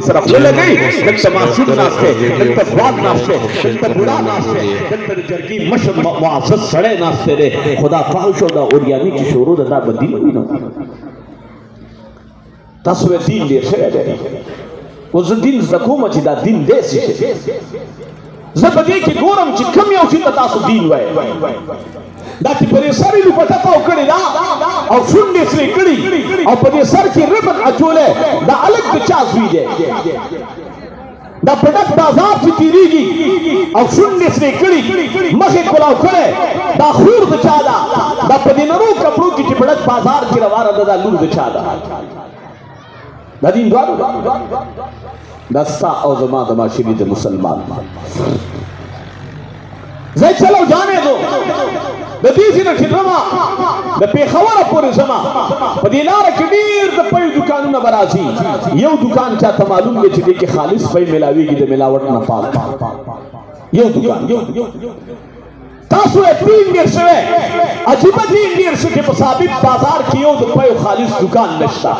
सर खले गई दलता मासूम नास्ते दलता ख्वाब नास्ते दलता बुरा नास्ते दलता जरगी मश मुआज़्ज़ज़ सड़े नास्ते रे खुदा फाहिशो दा और यानी की शोरो दा बदी मदीना तस्वे दिन दे से उस दिन ज़कूम चिदा दिन दे से ज़बदी की गोरम ची कम या उसी तासु दिन वाय दाची परे सारी लुपटा पाव कड़ी दा और सुनने से कड़ी और परे सर की रिबन अचोले दा अलग चास हुई दे दा प्रोडक्ट बाजार से तीरीगी और सुनने से कड़ी मखे कोलाव करे दा खूर बचादा दा परे नरू कपड़ों की प्रोडक्ट बाजार की रवार दा लूर बचादा दा दिन द्वार दस्ता और जमा दमा शरीद मुसलमान जै चलो जाने दो दीसी न ठिरमा द पेखवर पूरे जमा पदीनार कबीर द पय दुकान न बरासी यो दुकान चा त मालूम है कि के खालिस पय मिलावेगी द मिलावट न पाल यो दुकान तासु तीन देर से अजीब तीन देर से के मुसाबिक बाजार कियो द पय खालिस दुकान नशा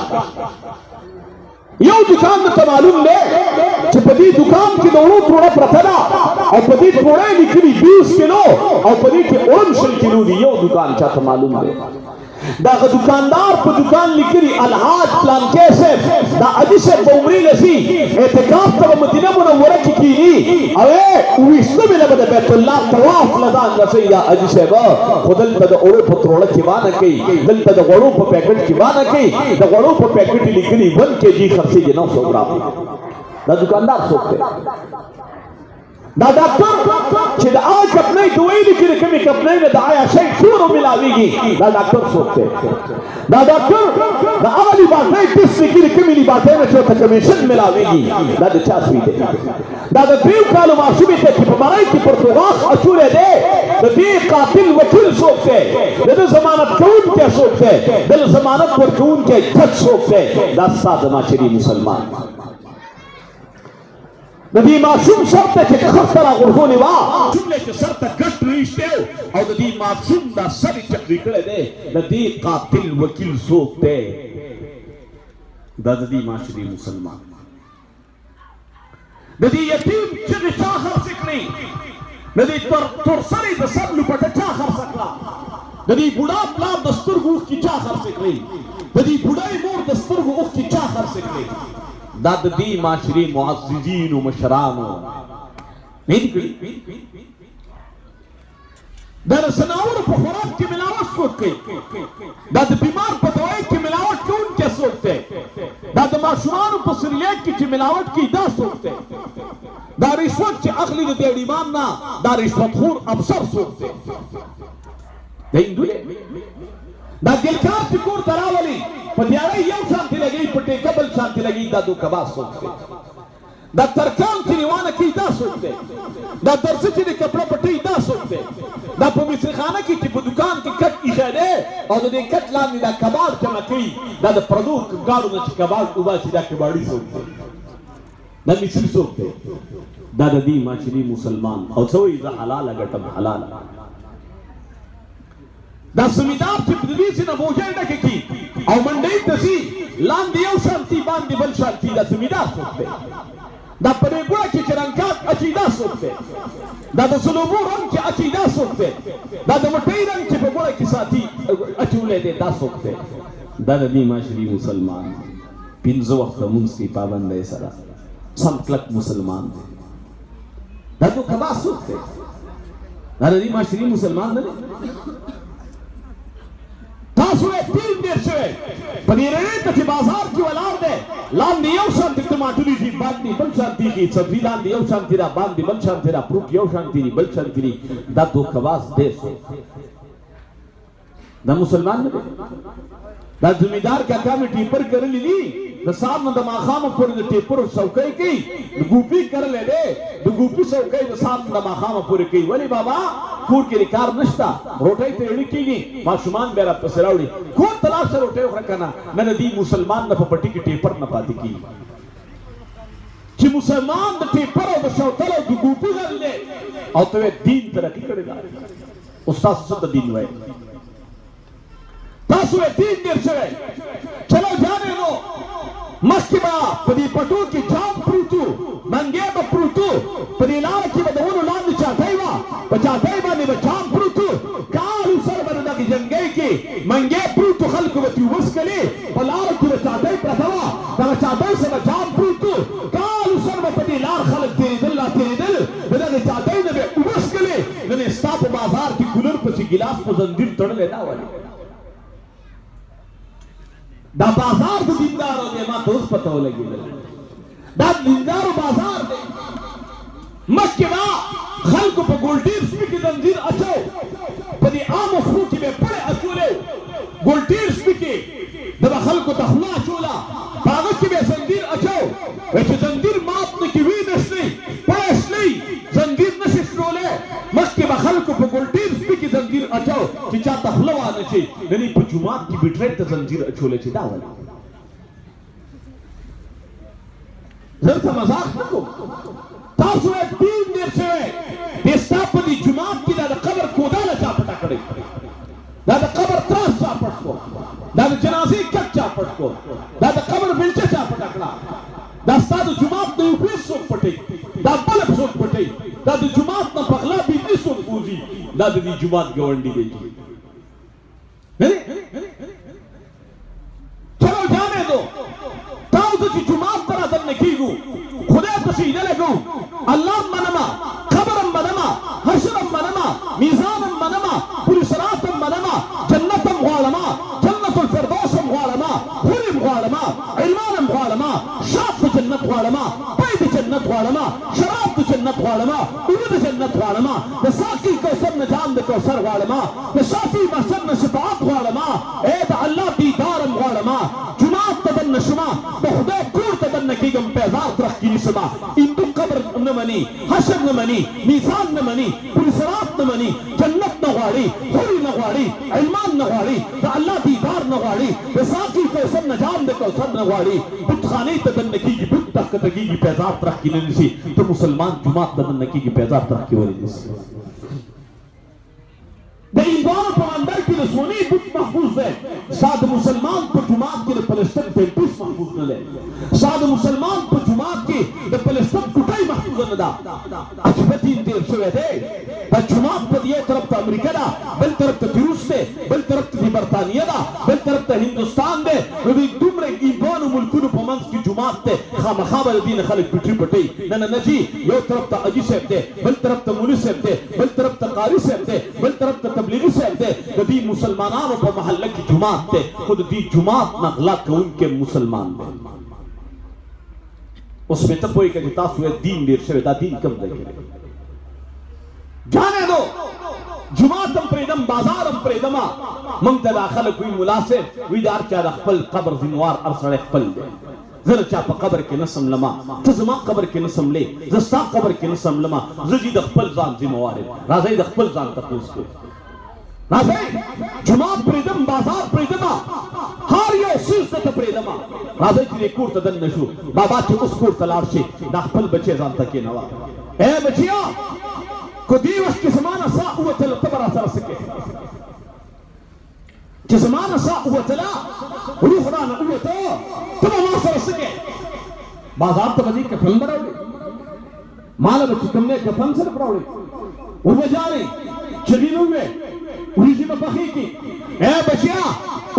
यो दुकान में मालूम ले कि पदी दुकान की दोनों थोड़ा प्रथना और पदी थोड़े निकली 20 किलो और पदी के 19 किलो दी यो दुकान चाहता मालूम ले दागा दुकानदार पर दुकान लिखरी अलहाज प्लान कैसे दा अजी से बोमरी लसी एहतिकाफ तब मदीना मुनव्वरा की कीनी अवे उइस्नो में लबद बैतुल्लाह तवाफ लदान रसैया अजी से बा खुदल तद ओरो पत्रोड़ा किवाना कई दल तद ओरो प पैकेट किवाना कई द ओरो प पैकेट लिखरी 1 केजी खर्चे जे 900 ग्राम दा दुकानदार सोचते दा डॉक्टर चिद आज अपने दवाई लिखी रकमी अपने में दाया शेख पूरा मिलावेगी दा डॉक्टर सोचते दा डॉक्टर दा अगली बात है किस लिखी रकमी बातें में चौथा कमीशन मिलावेगी दा चास भी दे दा बेव कालो मासूमी थे कि बमाई की परतुगास अचूरे दे दा बे कातिल वकील सोचते दा जमानत कौन क्या सोचते दा जमानत पर कौन क्या जज सोचते दा सादमा शरी मुसलमान नदी मासूम सर तक खतरा गुरहोने वा जुमले के सर तक गट रिश्ते और नदी मासूम दा सर चक्री करे दे नदी कातिल वकील सोते नदी माशरी मुसलमान नदी यतीम चिर चाहर सिकनी नदी तुर सरी द सब लुपट चाहर सकला नदी बुढ़ा प्ला दस्तूर गुख की चाहर सिकनी नदी बुढ़ाई मोर दस्तूर गुख की चाहर सिकनी दादी माशरी मुअज़्ज़िज़ीन व मशरान दर सनावर खुराक की मिलावट सोच के दाद बीमार पर दवाई की मिलावट क्यों क्या सोचते दाद माशुमान पर सिरलेट की मिलावट की दा सोचते दा रिश्वत के अखली दे ईमान ना दा रिश्वतखोर अफसर सोचते देंदुले दा दिलकार चिकोर तरावली पदियारे यम शांति लगी पटे कबल शांति लगी दादू कबास सोचते दा तरकान की निवाना की दा सोचते दा दरसे की कपड़ा पट्टी दा सोचते दा पुमिस खाना की टिप दुकान की कट इशारे और दे कट लानी दा कबाड़ चमकी दा प्रदूर गाड़ू न कबाड़ उबा सीधा कबाड़ी सोचते दा मिस्र सोचते दादा दी माशरी मुसलमान और सोई दा हलाल अगर तब हलाल दा समिदार चिपदवी से न बोझे न की और मंडई तसी लान दियो शांति बांध दिबल शांति दा समिदार सोचते दा परेगुड़ा की चरंकात अकीदा सोचते दा सुलूबू रंग की अकीदा सोचते दा मटई रंग की पगुड़ा की साथी अचूले दे दा सोचते दादा दी माशरी मुसलमान पिंजो वक्त मुंसी पाबंद है सरा संकलक मुसलमान दादू कबा सोचते दादा दी माशरी मुसलमान ने तासुए तीन देर से पनीरे तथी बाजार की वलार दे लान दियो शांति टमाटरी थी बांधी बल शांति की सब्जी लान दियो शांति रा बांधी बल शांति रा प्रूफ यो शांति री बल शांति री दा दो खवास देश दा मुसलमान ने दा जमींदार का काम टीपर कर ली द सामने द माखाम पर द टीपर सौकई की गुपी कर ले दे द गुपी सौकई द सामने द माखाम पर की वली बाबा कूर के रिकार नष्टा रोटे तेड़ी की माशुमान बेरा पसरावड़ी को तलाश रोटे रखना न दी मुसलमान न पपटी की टीपर न पाती की कि मुसलमान द टीपर द सौतलो द गुपी कर ले और तो दीन तरक्की करेगा उस्ताद सुद दीन वे तासुए तीन देर से चलो जाने दो मस्किबा पदी पटू की जाम गिलास पे जंजीर तड़ले ना वाली दा बाजार दे दीनदारों दे मां दोस्त पता हो लगी दा दीनदार बाजार दे मक्के ना खल्क पे गोल्डीर स्पीकी जंजीर अचो पदी आम फ्रूटी में पड़े अचोले गोल्डीर स्पीकी दबा खल्क तखला अचोला बागत की में जंजीर अचो वैसे जंजीर माप ने की वी नस्ली पड़े असली जंजीर नशिश रोले मक्के बा खल्क पे गोल्डीर स्पीकी जंजीर अचो कि चा तखला आने चे नहीं पे जुमात की बिट्रेट जंजीर अचोले चे दावल जरा मजाक न को तासु एक 3 देर से देस्तापदी जुमात की दादा कब्र कोदाला चापटा करे दादा कब्र त्रास चापट को दादा जनाजे कट चापट को दादा कब्र बिलचे चापटा कड़ा दास्ताद जुमात ने उपले सोक पटे दा बलब सोक पटे दादा जुमात ना पगला बीती सोक पूजी दादा दी जुमात गवंडी बेटी चलो जाने दो ताऊ की जुमात तरह दन ने कीगू खुदा तसीदे लगू अल्लाह मनमा खबरम मनमा हशरम मनमा मीज़ानम मनमा पुलिसरातम मनमा जन्नतम वालमा जन्नतुल फिरदौसम वालमा हुरिम वालमा इल्मानम वालमा शाफ जन्नत वालमा बैद जन्नत वालमा शराब जन्नत वालमा उद जन्नत वालमा साकी कौसर न जाम दे कौसर वालमा शाफी मसन न शिफात वालमा ए अल्लाह दीदारम वालमा जुमात तदन नशमा खुदा कूर तदन कीगम पैजार तरख की निशमा इंदु कब्र न मनी हशर न मनी मीज़ान न मनी पुलिसरात न मनी जन्नत न वाड़ी हुरी न वाड़ी इल्मान न वाड़ी अल्लाह दीदार न वाड़ी साकी कौसर न जाम दे कौसर न वाड़ी बुतखाने तदन कीगी बुत तक तकीगी पैजार तरख की निशी तो मुसलमान जुमात तदन कीगी पैजार तरख की वाली निशी ईमान पर अंदर की सोनी बुत महफूज है साद मुसलमान पर जुमात के पलस्तन पे बुत महफूज न ले साद मुसलमान पर जुमात के पलस्तन कुटाई महफूज न दा अजबती देर से दे पर जुमात पर ये तरफ तो अमेरिका दा बल तरफ तो रूस से बल तरफ तो बर्तानिया दा बल तरफ तो हिंदुस्तान दे रवि तुमरे ईमान मुल्कुन पमंस की जुमात ते खामखाबल दीन खलक पिटी पटी न नजी यो तरफ तो अजी से दे बल तरफ तो मुनी से दे बल तरफ तो कारी से दे बल तरफ तो तबलीगी से दे कभी मुसलमानों पर महल्ले की जुमात थे खुद दी जुमात नगला के उनके मुसलमान थे उसमें तब कोई कहता हुए दीन देर से दा दीन कम देखे जाने दो जुमातम प्रेदम बाजारम प्रेदमा मंगतला खलक हुई मुलासे विदार चा रखल कब्र जिनवार अरसड़े खल दे जर चा प कब्र के न समलमा तजमा कब्र के न समले जस्ता कब्र के न समलमा जजी दखल जान जिम्मेवार राज़ी दखल जान तपूस को राज़ी जुमात प्रेदम बाजार प्रेदमा हार यो सिलसिला प्रेदमा राज़ी की कोर तदन नशु बाबा के उस कोर तलाश से दखल बच्चे जान तक के नवा ए बच्चिया को दिवस के समाना सा उवतल तबरा सर सके के समाना सा उवतला रूह ना उवतो तबरा सर सके बाजार तो बदी के फल बरावले माल बच्ची कमने के फल सर बरावले उवे जाने चलीनु में उरी में बखी की ए बच्चिया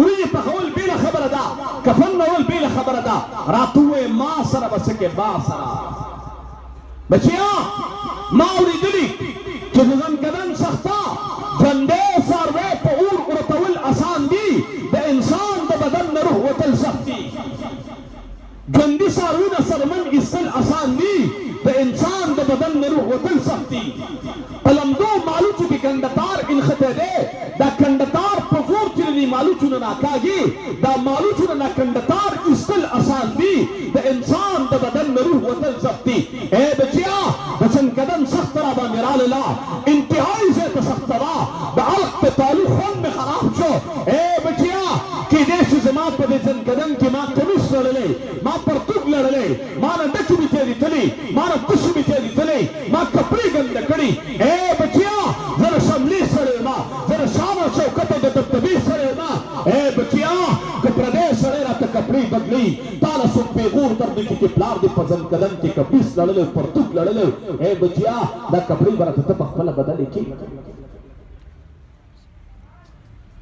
उरी पखोल बेला खबर दा कफन नवल बेला खबर दा रातुए मा सर बसके बा सरा बच्चिया माउरी दिली जन कदन सख्ता जंदे सारवे पऊर उरतवल आसान दी द इंसान द बदन न रूह वतल सख्ती जंदी सारून सरमन इसल आसान दी द इंसान द बदन न रूह वतल सख्ती पलमदो मालूचु की कंडतार इन खते दे द कंडतार पफूर चिरनी मालूचु न नाकागी द मालूचु न कंडतार इसल आसान दी द इंसान द बदन न रूह वतल सख्ती ए बच्चिया वचन कदम सख्त रहा निराल ला इंतहाई से तो सख्त रहा बालक पे तालु खून में खराब शो ए बच्चिया कि देश जमात पे वचन कदम की मां कमिस लड़ले मां पर तुग लड़ले मां ने दच भी तेरी तली मां ने कुछ भी तेरी तली मां कपड़ी गंद कड़ी ए बच्चिया जरा शमली सरे मां जरा शान शौकत दे तबी सरे मां ए बच्चिया के प्रदेश सरे रात कपड़ी बदली ताला सुन पे गूर दर्द की प्लार दे पजन कदम के कपिस लड़ले पर तुग लड़ले ए बच्चिया दा कपड़ी बरा तब पखला बदल की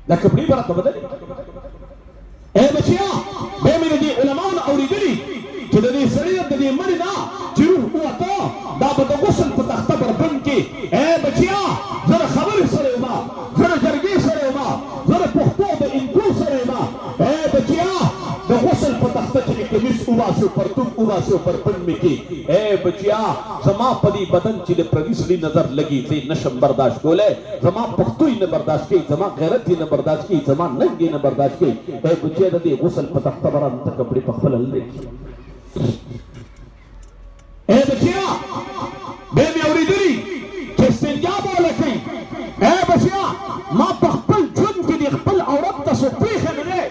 दा कपड़ी बरा तब बदल ए बच्चिया बे मेरे दी उलमा और दिली जदनी शरीयत दी मरिना जिरू हुआ तो दा बद गुस्ल तख्ता पर बन के ए बच्चिया जरा खबर सरे मा जरा से परतुम उबा से परपन में की ए बचिया जमा पदी बदन ची दे प्रदिसड़ी नजर लगी से नशम बर्दाश्त कोले जमा पख्तुई ने बर्दाश्त की जमा गैरती ने बर्दाश्त की जमा नंगी ने बर्दाश्त की ए बचिया दे गुसल पतख्ता बरा अंत कपड़ी पखल हल देखी ए बचिया बेबी औरी दुरी के सिंजा बोले कहीं ए बचिया मां पखल जुन की दी खपल औरत तसुपी खने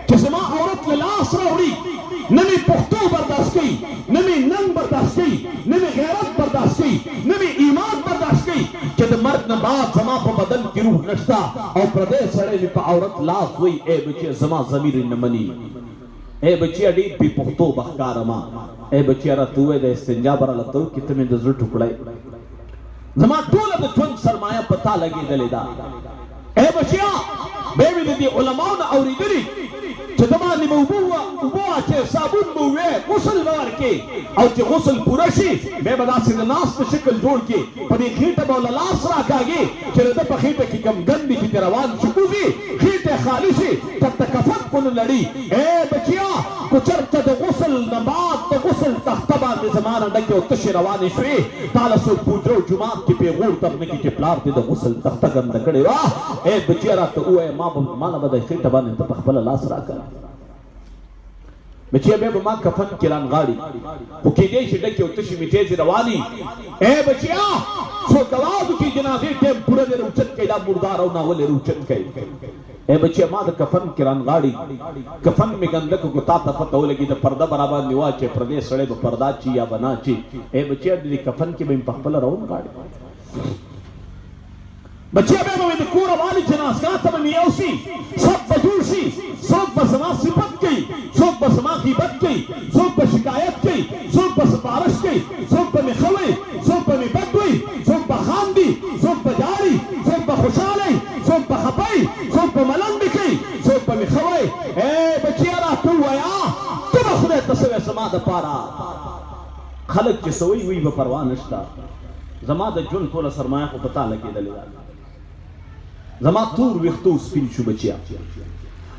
किसमा औरत लास राउड़ी नमी पुख्तो बर्दाश्त की नमी नंग बर्दाश्त की नमी गैरत बर्दाश्त की नमी ईमान बर्दाश्त की कि मर्द न बात जमा पर बदन की रूह नशता और प्रदेश सड़े में औरत लास हुई ए बच्चे जमा जमीर न मनी ए बच्चे अडी भी पुख्तो बखकार मा ए बच्चे रतुए दे इस्तिंजा बरा लतो कितने दजर टुकड़े जमा टोला द twin सरमाया पता लगी दलेदा ए बच्चिया बेबी दी उलमाओ न औरी दरी चदमा नि उबुआ के साबुन मुवे गुस्ल वार के और जे गुस्ल पुरशी बेबदा से नास पे शक्ल जोड़ के पदी खीटे बोला लास राखागे चले द पखीटे की कम गंदी की रवान चुकूगी खीटे खालिशी तब तक कफन कुन लड़ी ए बच्चिया कुचर तद गुस्ल नबात तो गुस्ल तख्तबा में जमाना डके तश रवान शवे ताला सो पूजो जुमात की पेगुर तरने की प्लार दे गुस्ल तख्तगम दकड़े वा ए बच्चिया रात ओए माना बद खीटे बाने तो पखबल लास राखा बच्चिया बे मां कफन किरान गाड़ी पुकी दे शिडे के उतशी मितेज रवानी ए बच्चिया सो गवाद की जनाजे टेम पूरे दे रुचत केला मुर्दार और नावले रुचत के ए बच्चिया मां कफन किरान गाड़ी कफन में गंदक को ता तफत हो लगी तो पर्दा बराबर निवा चे प्रदेश सड़े पर्दा ची या बना ची ए बच्चिया दी कफन के में पखपल रौन गाड़ी बच्चिया बे में कोर वाली जनास का तब मियाउसी सब बजूसी सब बसमा सिफत की सब बसमा की बत की सब शिकायत की सब बसपारश की सब में खवे सब में बदवी सब खांदी सब जारी सब खुशाली सब खपई सब मलंग की सब में खवे ए बच्चिया रा तू आया तुम खुदे तसवे समा द पारा खलक के सोई हुई ब परवाह नष्टा जमा द जुन तोला सरमाया को पता लगे दलेगा जमा तूर विख्तू स्पिन शु बचिया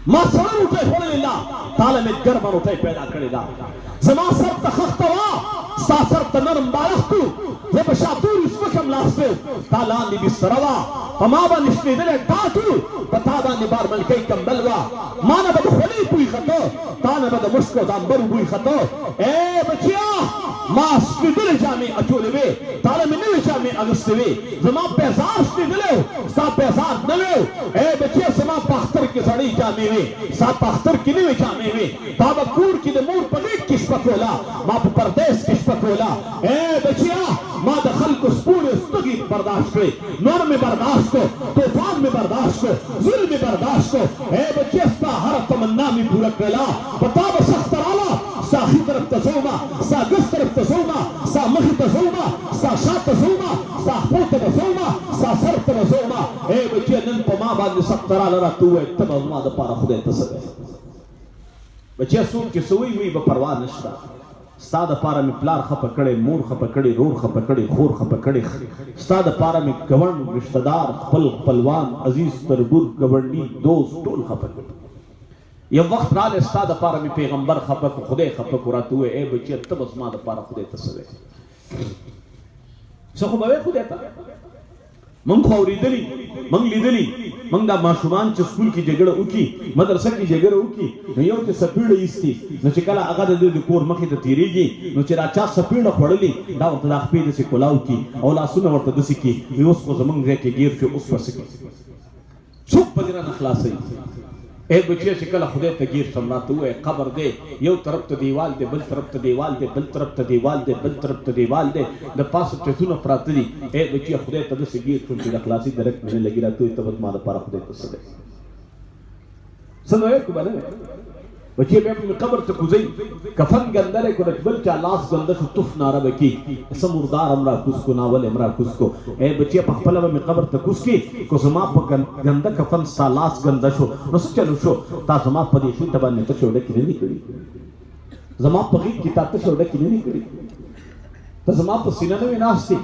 मां सर उठे होलेला ताले में गर्म उठे पैदा करेगा जमा सर तखतवा सासर तनरम बालखतु जब शातूर इसवकम लासे ताला नि बिसरवा तमाबा निश्ते दले तातु बतादा निबार मलके कंबलवा माना बद खली पुई खतो ताने बद मुस्को दांबर पुई खतो ए बचिया मां स्पिदल जामे अचोलेवे ताले में ने जामे अगस्तवे जमा पैजार स्पिदले सा पैजार नले ए बचिया समा पख्तर के सड़ी जामे में सा पख्तर की ने जामे में बाबा कूर की दे मूर पने किस्पकोला मां परदेश किस्पकोला ए बचिया मां दखल को पूरे स्तगी बर्दाश्त करे नूर में बर्दाश्त को तूफान में बर्दाश्त को जुल्म में बर्दाश्त को ए बचिया सा हर तमन्ना में पूरा कला बता सख्त आला सा ही तरफ तजोमा सा गस तरफ तजोमा सा मही तजोमा सा शात तजोमा सा पोत तजोमा सा सर तजोमा ए बचिया नन पमा बाद सख्त आला तू है तबमा द पारा खुदे तसबे बचिया सुन के सोई हुई ब परवाह नशता स्ताद पारा में प्लार खपकड़े मूर खपकड़े रोर खपकड़े खोर खपकड़े स्ताद पारा में गवर्न रिश्तेदार पल पलवान अजीज तरबुर गवर्नी दोस्त टोल खपकड़े ये वक्त राल स्ताद पारा में पैगंबर खपक खुदे खपक रातु ए बच्चे तब अस्मा द पारा खुदे तसवे सखो बवे खुदे ता मंग खौरी दली मंग लिदली मंग दा माशुमान च स्कूल की जगड़ उकी मदरसा की जगड़ उकी न यो ते सपीड़ इस्ती न चिकला आगा दे कोर मखे ते तीरीगी न चिरा चा सपीड़ खड़ली दा वक्त दा खपी से कोलाउ की औला सुन वर्त दसी की योस को जमंग रे के गिर के उस पर से चुप बजरा न खलास ए बच्चे शिकल खुदे तगीर सम्रात हुए खबर दे यो तरफ तो दीवाल दे बल तरफ तो दीवाल दे बल तरफ तो दीवाल दे बल तरफ तो दीवाल दे द पास ते सुन प्रातरी ए बच्चे खुदे तद से गिर सुन के खलासी दरक में लगी रहा तो तब मार पारा खुदे तो सदे सुनो एक बने बच्चे में कब्र तक गुजई कफन के अंदर एक रजबल चा लाश गंदश तुफ नारा बकी समुरदार हमरा कुसको नावल हमरा कुसको ए बच्चे पखपला में कब्र तक उसकी को समा गंदा कफन सा लाश गंदश न चलो शो ता समा पदी शी तबने तो छोड़े कि नहीं करी जमा पगी की ता तो छोड़े कि नहीं करी तो जमा पसीना में नास्ती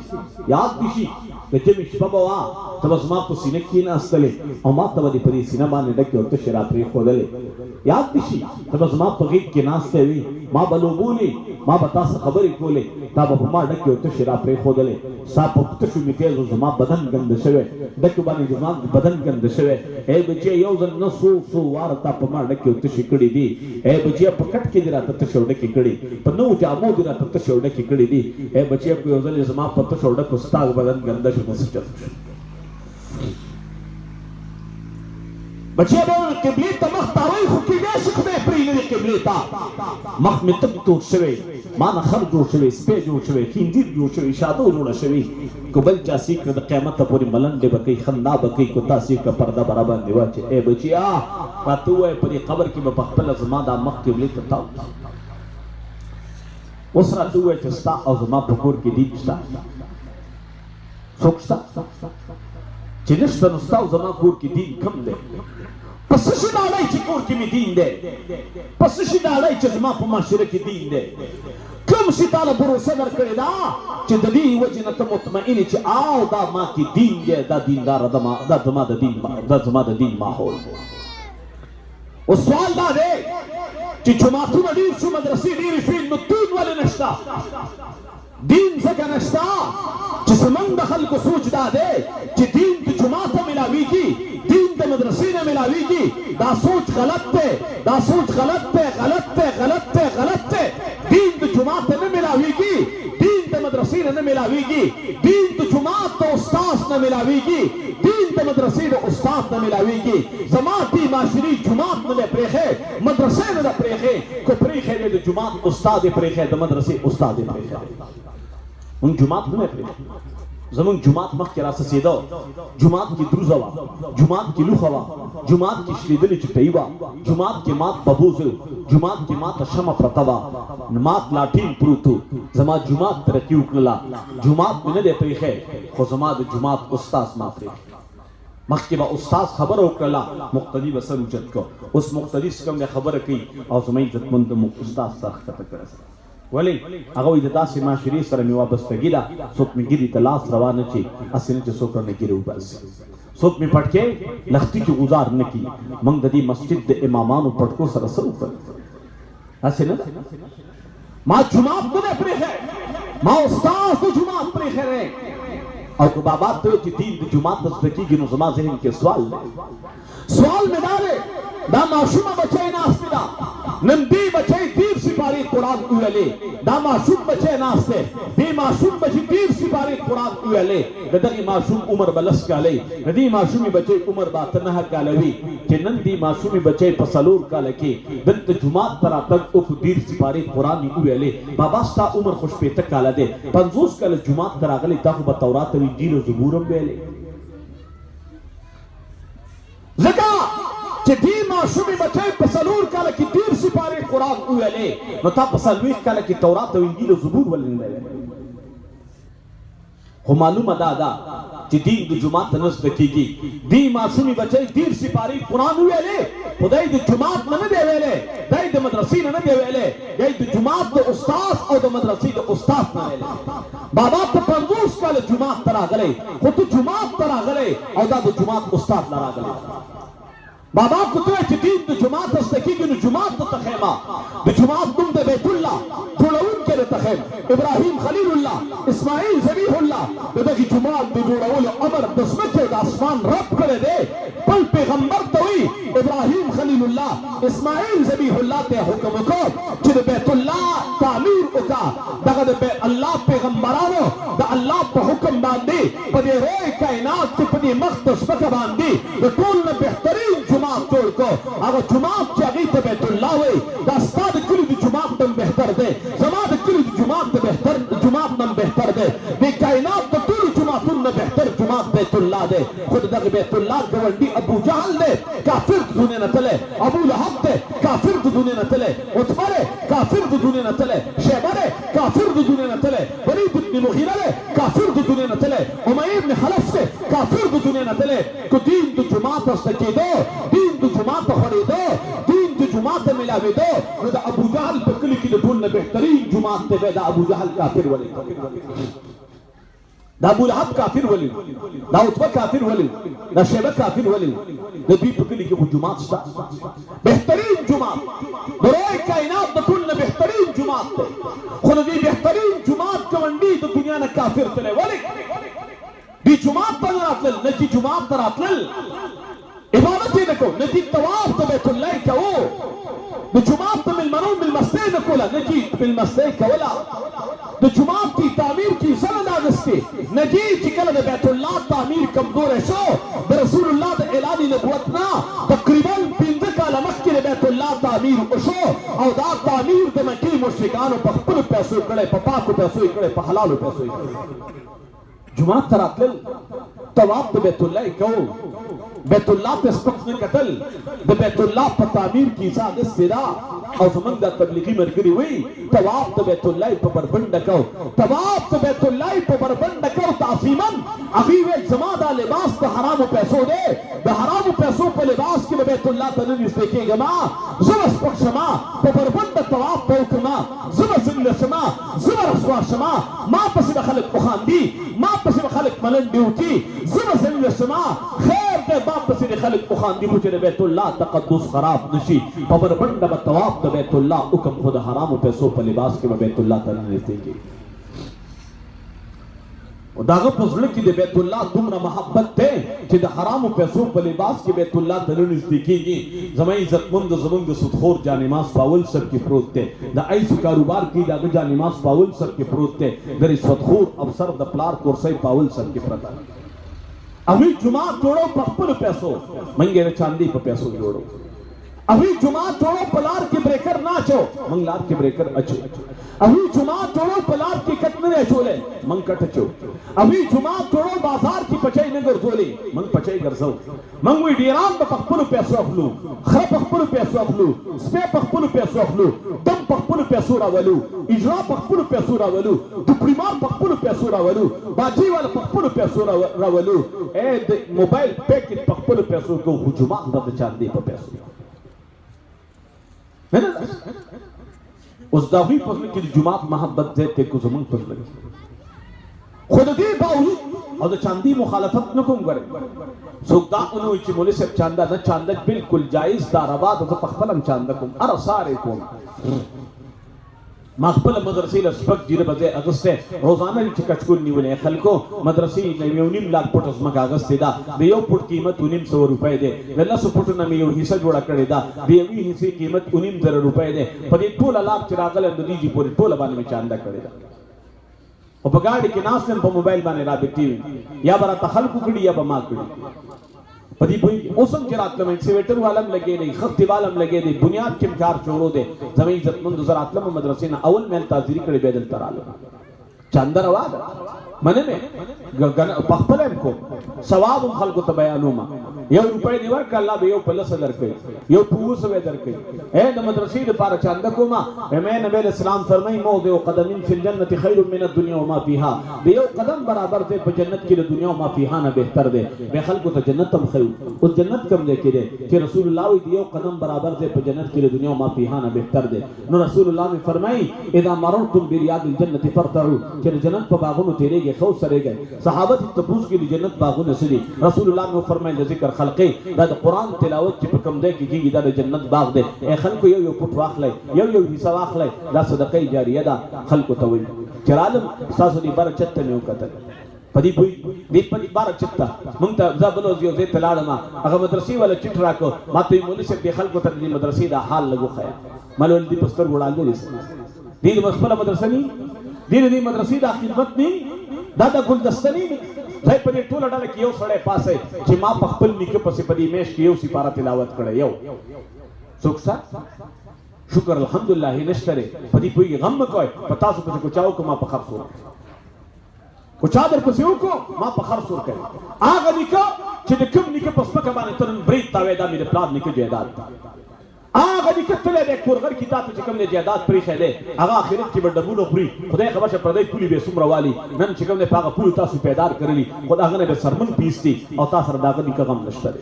याद दिशी बच्चे में शबवा तब जमा पसीने की नास्तले अमा तबदी पदी सिनेमा ने डके और तो शरात्री खोदले याद दिशी तब जमा पगी के नास्ते वी ما بلوبوني ما بتاس خبرې کولې دا به ما ډکه او ته شرا پرې خودلې صاحب ته شو میته زما بدن ګند شوی دک باندې زما بدن ګند شوی اے بچي یو ځل نو سو وار تا په ما ډکه او ته شکړې دي اے بچي په کټ کې راته ته شو ډکه کړې په نو جامو دې راته ته شو ډکه کړې دي اے بچي په یو ځل زما په ته شو ډکه ستاګ بدن ګند شو نسچ بچے به قبله ته مخ تاوي خو کې دې شخ به پرې نه قبله ته مخ می تک تو شوي ما نه خر جوړ شوي سپې جوړ شوي خندیر جوړ شوي شادو جوړ شوي کوبل چا سیک د قیامت ته پوری ملنډه بکی خندا بکی کو تاسو کا پرده برابر دی واچ اے بچیا پاتو اے پرې قبر کې په خپل زما د مخ قبله ته تاو اوس را دوه چې ستا او زما په کور کې دی ستا څوک ستا چې نشته نو ستا او زما کور کې دین کم دی پس شي ډالای چې کور کې می دین دی پس شي ډالای چې زما په معاشره کې دین دی کوم شي تعالی بروسه درکړی دا چې د دې وجه نه ته مطمئن چې آو دا ما کې دین دی دا دیندار د زما د دین ماحول او سوال دا دی چې جماعتونه ډېر شو مدرسې ډېرې شوې نو دین ولې نشته دین ځکه نشته چې زمونږ د خلکو سوچ دا دی چې دین د جماعت ته ملاویږي دین د مدرسې نه ملاویږي دا سوچ غلط دی دا سوچ غلط دی غلط دی غلط دی غلط دی دین د جماعت ته نه ملاویږي دین د مدرسې نه ملاویږي دین د جماعت د استاد نه ملاویږي دین د مدرسې د استاد نه ملاویږي زما دې معاشري جماعت نه پرېښې مدرسې نه پرېښې کو پرېښې د جماعت استاد پرېښې د مدرسې استاد پرېښې اون جماعت نه پرېښې زمون جماعت مخکې راسسېده جماعت کې دروزه وه جماعت کې لوښه وه جماعت کې شلېدلې چټۍ وه جماعت کې مات ببوز جماعت کې ماته شمه پرته وه مات لاټین پروت و زما جماعت ترقي وکړله جماعت مې نه دی پرېښی خو زما د جماعت استاذ ما پرېښی مخکې به استاد خبره وکړله مقتدي به سر اوچت کړ اوس مقتدي کوم دی خبره کوي او زما عزتمند استاد سر ښکته کړی ولې هغه وایي د داسې معاشرې سره مې وابستګي ده څوک مې ګیري ته لاس روانه چې هسې نه چې څوک رانه ګیرې وباسي څوک مې پټکې لښتي کې ګزار نه کړي موږ د دې مسجد د امامانو پټکو سره څه وکړل هسې نه ده ما جماعت نه دی پرېښی ما استاد د جماعت پرېښی دی او که بابا ته چې دین د جماعت نه زده کېږي نو زما ذهن کې سوال دی سوال مې دا دی دا ماشومه بچی ناستې ده نن دې بچی 13 سپارې قرآن ویلې دا ماشوم بچی ناست دی دې ماشوم بچی 13 سپارې قرآن ویلې د دغې ماشوم عمر به 10 کاله د دې ماشومې بچی عمر به 9 کاله وي چې نن دې ماشومې بچی په 4 کاله کې دلته جومات ته راتګ وکړو 13 سپارې قرآن یې وویلې بابا ستا عمر خو 15 کاله دی 50 کاله جومات ته راغلی تا خو به تورات او انجیل او زبور هم ویلې ځکه چې دې ماشومې بچی په 4 کاله کې 13 سپارې قرآن وویلې نو تا په 40 کاله کې تورات او انجیل او زبور ولې نه ویلې خو معلومه دا ده چې دین د جماعت نه زده کېږي دې ماشومې بچی 13 سپارې قرآن وویلې خدای د جماعت نه دی ویلې دی د مدرسې نه دی ویلې دی د جماعت د استاد او د مدرسې د استاد نه ویلې بابا په 50 کاله جماعت ته راغلی خو ته جماعت ته راغلی او دا د جماعت استاد نه راغلی بابا کو ته چې دین د جماعت زده کېږي نو جماعت ته خیمه د جماعت نوم د بیت الله جوړونکی ته خیم ابراهیم خلیل الله اسماعیل ذبیح الله د دغې جومات د جوړولو امر د ځمکې د اسمان رب کړی دی خپل پیغمبر ته وایي ابراهیم خلیل الله اسماعیل ذبیح الله ته حکم وکړ چې د بیت الله تعمیر وکړه دغه د الله پیغمبرانو د الله په حکم باندې په دې روی کائنات کې په دې مخ د ځمکه باندې د ټول نه بهترین جماعت جوړ کو هغه جماعت چې هغې ته بیت الله وایي دا ستا د کلي د جماعت نه بهتر دی زما د کلي د جماعت نه بهتر جماعت نه بهتر دی د کائنات د ټولو جماعتونو نه بهتر جماعت بیت الله دی خو د دغه بیت الله ګاونډي ابو جهل دی کافر د دنیا نه تللی ابو لهب دی کافر د دنیا نه تللی عتبه دی کافر د دنیا نه تللی شیبه دی کافر د دنیا نه تللی ولید بن مغیره دی کافر د دنیا نه تللی امیه بن خلف دی کافر د دنیا نه تللی که دین د جماعت زده کېده دین د جماعت خورېده دین د جماعت ملاوېده نو د ابو جهل په کلي کې د ټول نه بهترین جماعت دی د ابو جهل کافر ولې دا ابو لهب کافر ولې دا عتبه کافر ولې دا شیبه کافر ولې د دوی په کلي کې خو جماعت شته بهترین جماعت د روی کائنات د ټول نه بهترین जुमात थे खुद दी बेहतरीन जुमात कवंडी तो दुनिया ने काफिर तले वाले दी जुमात पर रातल नजी जुमात पर रातल इबादत ही नको नजी तवाफ तो बैतुल्लाह का वो दी जुमात तो मिल मनो मिल मस्ते नकोला नजी मिल मस्ते कवला दी जुमात की तामीर की सनद आगस्ते नजी चिकल दे बैतुल्लाह तामीर कमजोर है सो दे रसूलुल्लाह दे ऐलानी नबुवत ना तकरीबन बिंद का लमक के बैतुल्लाह तामीर उसो और दा तामीर दे मकी मुश्रिकान पखपुल पैसों कड़े पपा को पैसों कड़े पहलाल पैसों जुमात तरातल तवाफ दे बैतुल्लाह कहो बैतुल्लाह पे स्पक्स ने कतल दे बैतुल्लाह पर तामीर की साद सिरा और समंदा तबलीगी मरकरी हुई तवाफ दे बैतुल्लाह पे बरबंड कहो तवाफ दे बैतुल्लाह पे बरबंड कहो तासीमन अभी वे जमादा लिबास पे हराम पैसों दे बे हराम पैसों पे लिबास के बैतुल्लाह तने देखेगा मा जुबस पक्षमा पे बरबंड तवाफ पे हुक्मा जुबस इल्लशमा जुबर रसवाशमा मा पस खलक बुखांदी मा पस खलक मलन ड्यूटी जुबस इल्लशमा खैर दे बाप से खलक बुखांदी मुझे बैतुल्लाह तकद्दुस खराब नशी पे बरबंड तवाफ दे बैतुल्लाह हुक्म खुद हराम पैसों पे लिबास के बैतुल्लाह तने देखेगी दाग पसले की दे बैतुल्लाह तुमरा मोहब्बत थे कि दे हराम पैसों पर लिबास के बैतुल्लाह तने नजदीकीगी जमाई इज्जतमंद जमंग सुथोर जानिमास पावल सब के प्रोत थे द ऐस कारोबार की दाग जानिमास पावल सब के प्रोत थे दरी सुथोर अवसर द प्लार कोर्सई पावल सब के प्रता अभी जुमा तोड़ो पखपुल पैसों मंगे चांदी पर पैसों जोड़ो अभी जुमा तोड़ो पलार के ब्रेकर नाचो मंगलार के ब्रेकर अच्छो अभी जुमा तोड़ो पलार की कटने अचोले मंग कटचो अभी जुमा तोड़ो बाजार की पचाई नगर जोले मंग पचाई गरजो मंग वी डीराम ब पखपुल पैसो अखलू खर पखपुल पैसो अखलू स्पे पखपुल पैसो अखलू दम पखपुल पैसो रावलू इजरा पखपुल पैसो रावलू दुप्रीमार पखपुल पैसो रावलू बाजी वाला पखपुल पैसो रावलू ए मोबाइल पैकेट पखपुल पैसो को हुजुमा द चांदी पर पैसो है ना उस दावी पसले की जुमात मोहब्बत दे ते को जमन पसले खुद दी बावजूद और चांदी मुखालफत न कुम करे सुगदा उनो इच मोले से चांदा न चांदा बिल्कुल जायज दाराबाद तो पखपलम चांदा कुम अर सारे कुम मखबल मदरसे लस्पक जिरे बजे अगस्ते रोजाना री कचकुल निवले खलको मदरसे नयोनिम लाख पुट उसमा कागज देदा बेयो पुट कीमत 1900 रुपए दे लल्ला सु पुट न मेयो हिस्सा जोड़ा करे दा बेवी हिस्से कीमत 19 रुपए दे पदे टोला लाख चिरागल अंददी जी पूरी टोला बाने में चांदा करे दा और बगाड़ी के नासन पर मोबाइल बाने राबिती या बरा तखल कुकड़ी या बमा कुड़ी पदी कोई ओसम के रात में सिवेटर वालम लगे नहीं खत्ती वालम लगे नहीं बुनियाद के इनकार छोड़ो दे जमीन इज्जतमंद ज़रात लम मदरसे ना अवल में ताज़ीरी करे बेदल तरालो चंदर आवाज मने में पखपले को सवाब खल को तबयानुमा यो रुपए निवर का अल्लाह बेयो पल्ला सदर के यो पूस वे दर के ए द मदरसे दे पार चंदकुमा मैं नबी इस्लाम फरमाई मौदे कदमिन फिल जन्नति खैरुम मिन दुनिया व मा फीहा बेयो कदम बराबर दे जन्नत की दुनिया व मा फीहा ना बेहतर दे बे खल को तो जन्नत तम खैर उस जन्नत कम दे के दे कि रसूलुल्लाह दियो कदम बराबर दे जन्नत की दुनिया व मा फीहा ना बेहतर दे नो रसूलुल्लाह ने फरमाई इदा मररतुम बिरियादिल जन्नति फरतरू कि जन्नत पर बागों में तेरे गए खौफ सरे गए सहाबत तबूस की जन्नत बागों ने सरी रसूलुल्लाह ने फरमाया जिक्र खलके दा कुरान तिलावत की कम दे की दा जन्नत बाग दे ए खल को यो पुट वाखले यो हिस्सा वाखले दा सदका जारिया दा खल को तवई चरालम सासुनी बरचत में कतल पदी पुई दीपनी बरचत्ता मुंता जबलो जो जे तलाड़मा अगर मदरसी वाला चिट्रा को माते मोली से बेखल को तक मदरसी दा हाल लगो खया मलोल दी पस्तर गुड़ा लो दीन मसला मदरसनी दीन मदरसी दा खिदमत नी दादा गुलदस्तनी भाई पदी टोला डाले कियो सड़े पासे कि मां पखपल निके पसे पदी मेश कियो सिपारा तिलावत करे यो सुखसा शुक्र अल्हम्दुलिल्लाह नशरे पदी पुई गम कोय पता सु को चाओ को मां पखर सो को चादर पसे को मां पखर सो करे आगा निको कि कम निके पसमा के बाने तरन ब्रीत तावेदा मेरे प्लान निके जेदाद आगा निकतले दे कुरगर किताब चिकम ने जायदाद प्री खेले आगा आखिरत की बडबुलो प्री खुदा खबर से प्रदे पुली बे सुमरा वाली नन चिकम ने पागा पुल तासु पैदार करली खुदा गने बे सरमन पीसती और ता सरदाग निका गम नष्टरे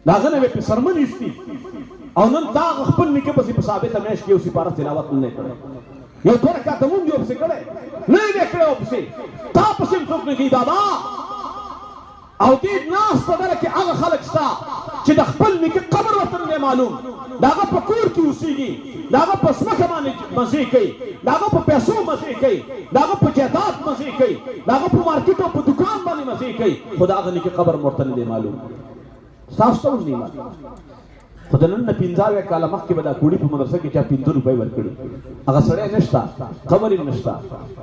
दागने बे सरमन इसती और नन ता खपन निके पसी पसाबे तमेश के उसी पारा तिलावत ने करे यो तोरा का तमुन जो से करे नहीं देख रहे हो से ता पसिम सुख ने की दादा और दी नास सदर के आगा खलक सा چې د خپل نیکه قبر وطن نه معلوم دا هغه په کور کې اوسېږي دا هغه په ځمکه باندې مزې کوي دا هغه په پیسو مزې کوي دا هغه په جایداد مزې کوي دا هغه په مارکیټ او په دکان باندې مزې کوي خو د هغه نیکه قبر ورته نه دی معلوم ستاسو ته نه معلوم خو د نن نه 15 کاله مخکې به دا کوړي په مدرسه کې چا 15 روپۍ ورکړي هغه سړی نشته قبر یې نشته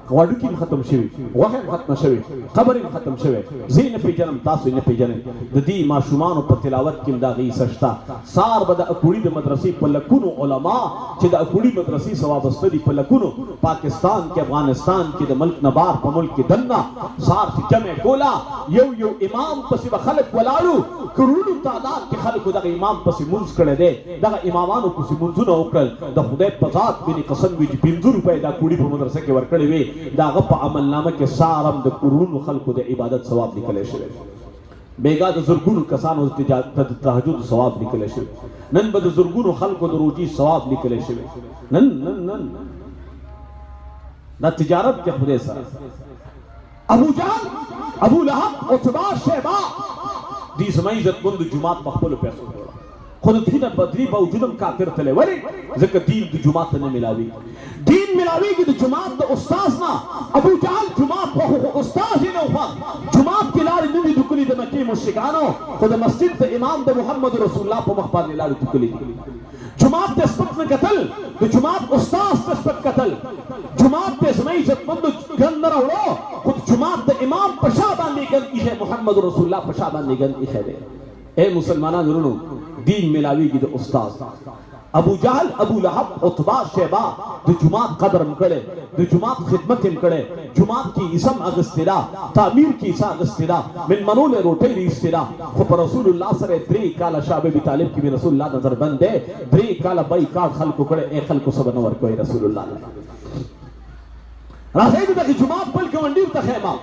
هډوکي هم ختم شوي غوښه هم ختمه شوې قبر یې ختم شوی زه یې نه پېژنم تاسو یې نه پېژنئ د دې ماشومانو په تلاوت کې هم د هغې حصه شته سار به د اکوړي د مدرسې په لکونو علما چې د اکوړي مدرسې سره وابسته دي په لکونو پاکستان کې افغانستان کې د ملک نه بار په ملک کې دننه سار چې جمع کوله یو یو امام پسې به خلک ولاړو کروڑو تعداد کې خلکو دغه امام پسې مونځ کړی دی دغه امامانو پسې مونځونه وکړل د خدای په ذات بینې قسم وي چې 15 روپۍ دا کوړي په مدرسه کې ورکړې وې د هغه په عملنامه کې سارم د کروڑو خلکو د عبادت ثواب لیکلی شوی بیګا د زرګونو کسانو د تهجد ثواب لیکلی شوی نن به د زرګونو خلکو د روجي ثواب لیکلی شوی نن دا تجارت کې خدای سره ابو جهل ابو لهب عتبہ شیبہ دې زما عزتمند جماعت په خپلو پیسو جوړه خو د دین بدري باوجود هم کافر تللی ولې ځکه دین د جماعت نه ملاوي دین ملاویږي د جماعت د استاذ نه ابو جهل جماعت خو استاذ یې نه وخت جماعت کې لارې نه وي دکلي د مکې مشرکانو خو د مسجد د امام د محمد رسول الله په مخ باندې لارې دکلي دي جماعت ته سپک نه کتل د جماعت استاذ ته سپک کتل جماعت ته زما عزتمندو ګند نه راوړو خو جماعت د امام په شا باندې ګند ایښی محمد رسول الله په شا باندې ګند ایښی دی اے مسلمانانو ورونو دین ملاویږي د استاذ ابو جهل ابو لهب عتبہ شیبہ د جماعت قدر هم کړی د جماعت خدمت هم کړی جماعت کی اسم اغستی دا تعمیر کی اسا اغستی دا من منول روټۍ ریستی دا خو پر رسول الله سره 3 کاله شاه ابي طالب کی رسول الله نظر بند دی 3 کاله بایکاټ خلکو کړی اے خلکو سبا نور کوي رسول الله راځي د جماعت بل ګوندیر ته خیمه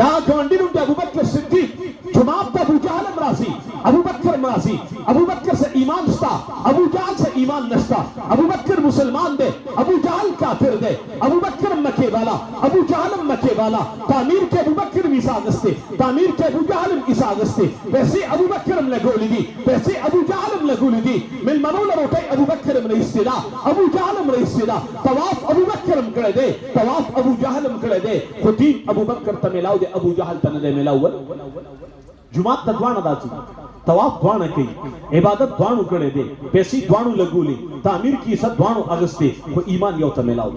دا ګوندیر د ابوبکر صدیق جماعت ته ابو جهل مراسي ابوبکر مراسي ابوبکر سے ایمان نشتا ابو جهل سے ایمان نشتا ابوبکر مسلمان دے ابو جهل کافر دے ابوبکر مکے والا ابو جهل مکے والا تعمیر کے ابوبکر میسا گستے تعمیر کے ابو جهل ایسا گستے ویسے ابوبکر لگولی دی ویسے ابو جهل لگولی دی من منول روٹے ابوبکر رئیسدا ابو جهل رئیسدا طواف ابوبکر کړه دے طواف ابو جهل کړه دے خو دین ابوبکر ته ملاو دے ابو جهل ته نه ملاو جماعت ته دوانه داسي طواف دوانه کوي عبادت دوانو کړي دي پیسې دوانو لګولي تعمیر کی صد دوانو اغسته خو ایمان یو ته ملاو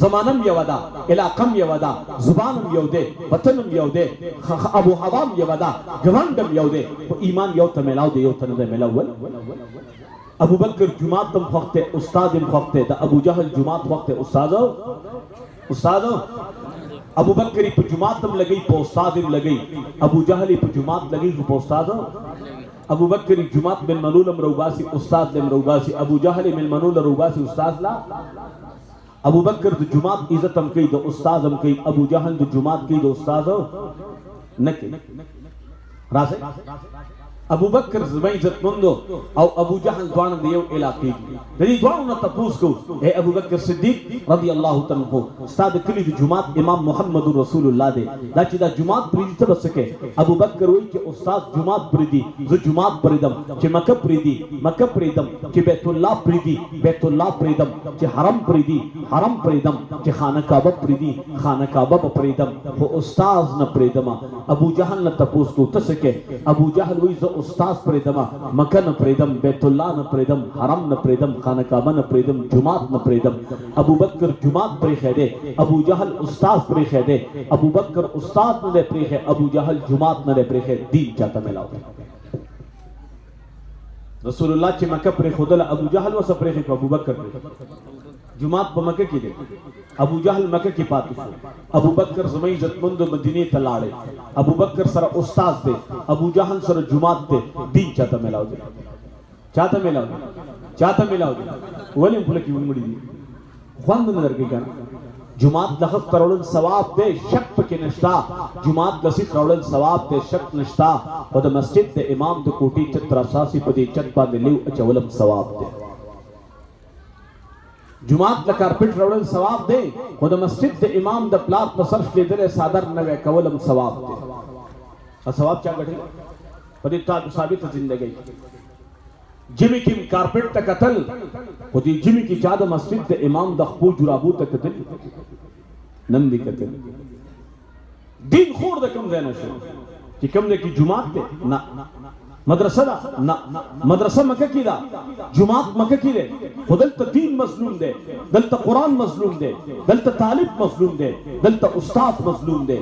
زمانم یو دا علاقم یو دا زبانم یو دی وطنم یو دی ابو حوام یو دا ګوندم یو دی خو ایمان یو ته ملاو دی یو ته نه ملاو ابو بکر جماعت تم وخت استاد هم وخت د ابو جهل جماعت وخت استاد ابو بکری په جماعت هم لګی په استاد هم لګی ابو جهل په جماعت لګی په استاد ابو بکری جماعت بن منول روباسی استاد دم روباسی ابو جهل من منول روباسی استاد لا ابو بکر د جماعت عزت هم کوي د استاد هم کوي ابو جهل د جماعت کوي د استاد نه کوي راځي ابو بکر زما عزت مندو او ابو جهل دوان د یو علاقې د دې دوانو نه تاسو کو اے ابو بکر صدیق رضی الله تعالی عنہ استاد کلی د جماعت امام محمد رسول الله دی دا چې دا جماعت پریدي ته بسکه ابو بکر وایي چې استاد جماعت پریدي زه جماعت پریدم چې مکه پریدي مکه پریدم چې بیت الله پریدي بیت الله پریدم چې حرم پریدي حرم پریدم چې خانه کعبه پریدي خانه کعبه پریدم خو استاد نه پریدم ابو جهل نه تاسو کو تسکه ابو جهل وایي استاد پریدم مکه نه پریدم بیت الله نه پریدم حرم نه پریدم خانه کعبه نه پریدم جماعت نه پریدم ابو بکر جماعت پری خیده ابو جهل استاد پری خیده ابو بکر استاد نه پری خیده ابو جهل جماعت نه پری خیده دین چاته ملاو رسول الله چې مکه پری خدل ابو جهل وس پری خیده ابو بکر جماعت په مکه کې دي ابو جهل مکه کې پاتې شو ابو بکر زمای عزتمند مدینه ته لاړ ابو بکر سره استاد دی ابو جهل سره جماعت دی دین چاته ملاو دي چاته ملاو دي ولې په لکه ونمړي دي خوان نه درګی کنه جماعت لخص کروڑن ثواب دے شک پکې نشتا جماعت لسی کروڑن ثواب دے شک نشتا او د مسجد د امام د کوټي چتر اساسي په دې چت باندې لیو اچولم ثواب دے جماعت د کارپټ راوړل ثواب دی خو د مسجد د امام د پلاټ په صرف لیدل صادر نه کولم ثواب دی او ثواب چا غټي په دې تاسو ثابت ژوندۍ जिमी की कारपेट तक कतल होती जिमी की चाद मस्जिद ते इमाम दखबू जुराबू तक कतल नंदी कतल दिन खोर द कम देना शो कि कम दे की जुमात ते ना मदरसा ना मदरसा मक्का की दा जुमात मक्का की दे खुदल दीन मजलूम दे दल कुरान मजलूम दे दल तालिब मजलूम दे दल उस्ताद मजलूम दे